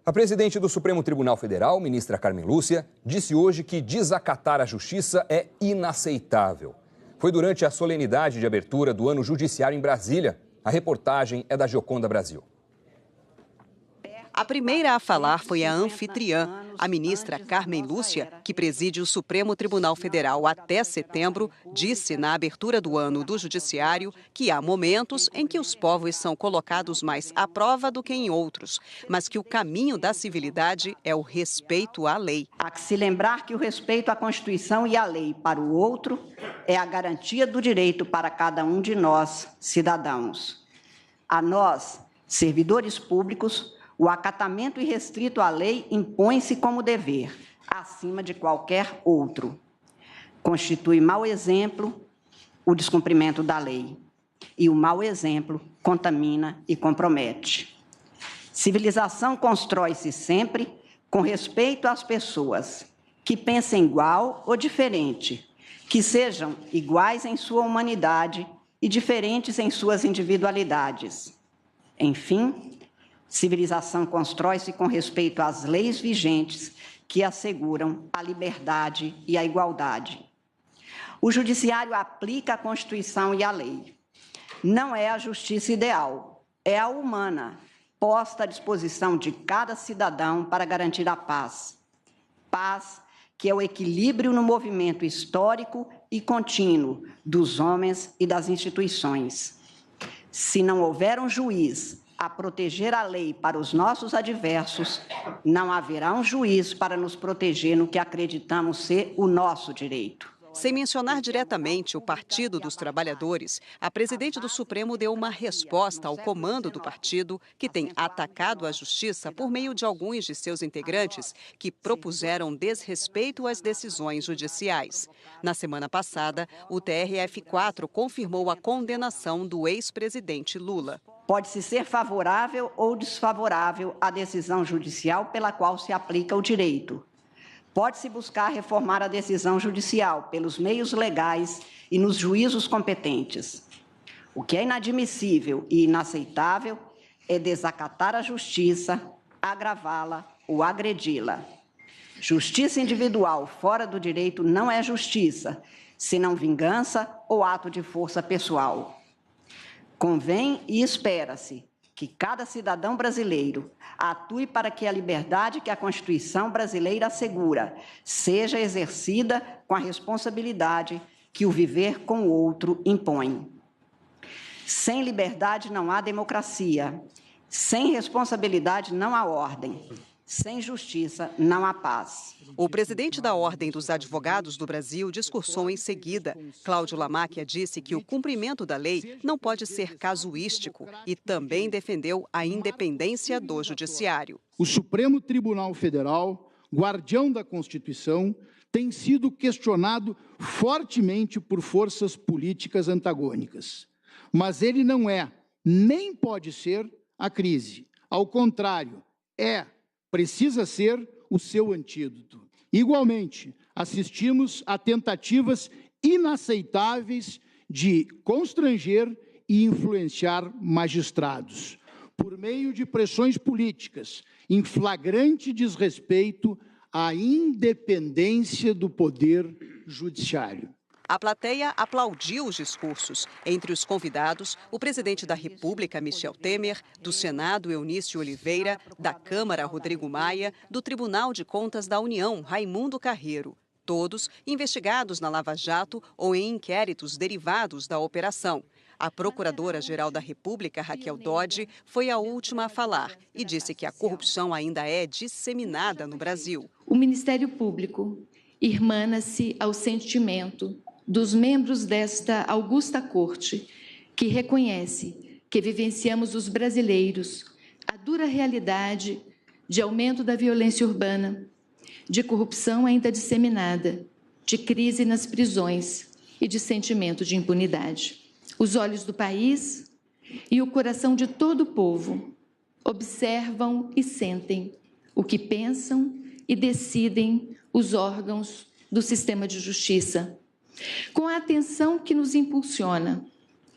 A presidente do Supremo Tribunal Federal, ministra Carmen Lúcia, disse hoje que desacatar a justiça é inaceitável. Foi durante a solenidade de abertura do Ano Judiciário em Brasília. A reportagem é da Gioconda Brasil. A primeira a falar foi a anfitriã, a ministra Carmen Lúcia, que preside o Supremo Tribunal Federal até setembro, disse na abertura do ano do Judiciário que há momentos em que os povos são colocados mais à prova do que em outros, mas que o caminho da civilidade é o respeito à lei. Há que se lembrar que o respeito à Constituição e à lei para o outro é a garantia do direito para cada um de nós, cidadãos. A nós, servidores públicos, o acatamento irrestrito à lei impõe-se como dever, acima de qualquer outro. Constitui mau exemplo o descumprimento da lei. E o mau exemplo contamina e compromete. Civilização constrói-se sempre com respeito às pessoas, que pensem igual ou diferente, que sejam iguais em sua humanidade e diferentes em suas individualidades. Enfim, civilização constrói-se com respeito às leis vigentes que asseguram a liberdade e a igualdade. O Judiciário aplica a Constituição e a lei. Não é a justiça ideal, é a humana, posta à disposição de cada cidadão para garantir a paz. Paz que é o equilíbrio no movimento histórico e contínuo dos homens e das instituições. Se não houver um juiz a proteger a lei para os nossos adversos, não haverá um juiz para nos proteger no que acreditamos ser o nosso direito. Sem mencionar diretamente o Partido dos Trabalhadores, a presidente do Supremo deu uma resposta ao comando do partido, que tem atacado a justiça por meio de alguns de seus integrantes que propuseram desrespeito às decisões judiciais. Na semana passada, o TRF4 confirmou a condenação do ex-presidente Lula. Pode-se ser favorável ou desfavorável à decisão judicial pela qual se aplica o direito. Pode-se buscar reformar a decisão judicial pelos meios legais e nos juízos competentes. O que é inadmissível e inaceitável é desacatar a justiça, agravá-la ou agredi-la. Justiça individual fora do direito não é justiça, senão vingança ou ato de força pessoal. Convém e espera-se que cada cidadão brasileiro atue para que a liberdade que a Constituição brasileira assegura seja exercida com a responsabilidade que o viver com o outro impõe. Sem liberdade não há democracia, sem responsabilidade não há ordem, sem justiça não há paz. O presidente da Ordem dos Advogados do Brasil discursou em seguida. Cláudio Lamáquia disse que o cumprimento da lei não pode ser casuístico e também defendeu a independência do Judiciário. O Supremo Tribunal Federal, guardião da Constituição, tem sido questionado fortemente por forças políticas antagônicas. Mas ele não é, nem pode ser, a crise. Ao contrário, precisa ser o seu antídoto. Igualmente, assistimos a tentativas inaceitáveis de constranger e influenciar magistrados, por meio de pressões políticas, em flagrante desrespeito à independência do poder judiciário. A plateia aplaudiu os discursos. Entre os convidados, o presidente da República, Michel Temer, do Senado, Eunício Oliveira, da Câmara, Rodrigo Maia, do Tribunal de Contas da União, Raimundo Carreiro. Todos investigados na Lava Jato ou em inquéritos derivados da operação. A Procuradora-Geral da República, Raquel Dodge, foi a última a falar e disse que a corrupção ainda é disseminada no Brasil. O Ministério Público irmana-se ao sentimento dos membros desta augusta corte, que reconhece que vivenciamos os brasileiros a dura realidade de aumento da violência urbana, de corrupção ainda disseminada, de crise nas prisões e de sentimento de impunidade. Os olhos do país e o coração de todo o povo observam e sentem o que pensam e decidem os órgãos do sistema de justiça, com a atenção que nos impulsiona,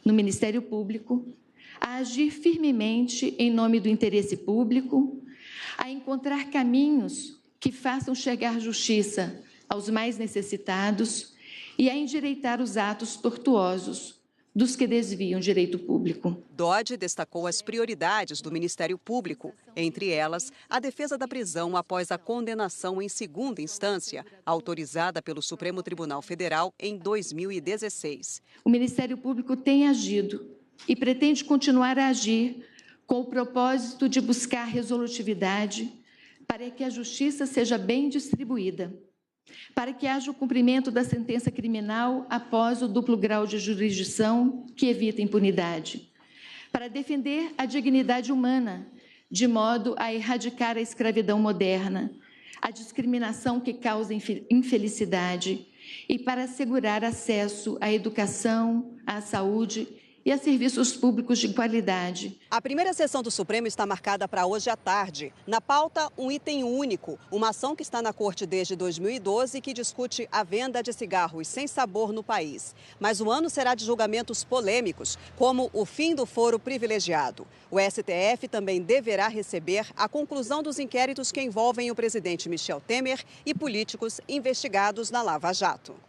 no Ministério Público, a agir firmemente em nome do interesse público, a a encontrar caminhos que façam chegar justiça aos mais necessitados e a endireitar os atos tortuosos dos que desviam direito público. Dodge destacou as prioridades do Ministério Público, entre elas a defesa da prisão após a condenação em segunda instância, autorizada pelo Supremo Tribunal Federal em 2016. O Ministério Público tem agido e pretende continuar a agir com o propósito de buscar resolutividade para que a justiça seja bem distribuída, para que haja o cumprimento da sentença criminal após o duplo grau de jurisdição que evita impunidade, para defender a dignidade humana, de modo a erradicar a escravidão moderna, a discriminação que causa infelicidade e para assegurar acesso à educação, à saúde e a serviços públicos de qualidade. A primeira sessão do Supremo está marcada para hoje à tarde. Na pauta, um item único, uma ação que está na Corte desde 2012 que discute a venda de cigarros sem sabor no país. Mas o ano será de julgamentos polêmicos, como o fim do foro privilegiado. O STF também deverá receber a conclusão dos inquéritos que envolvem o presidente Michel Temer e políticos investigados na Lava Jato.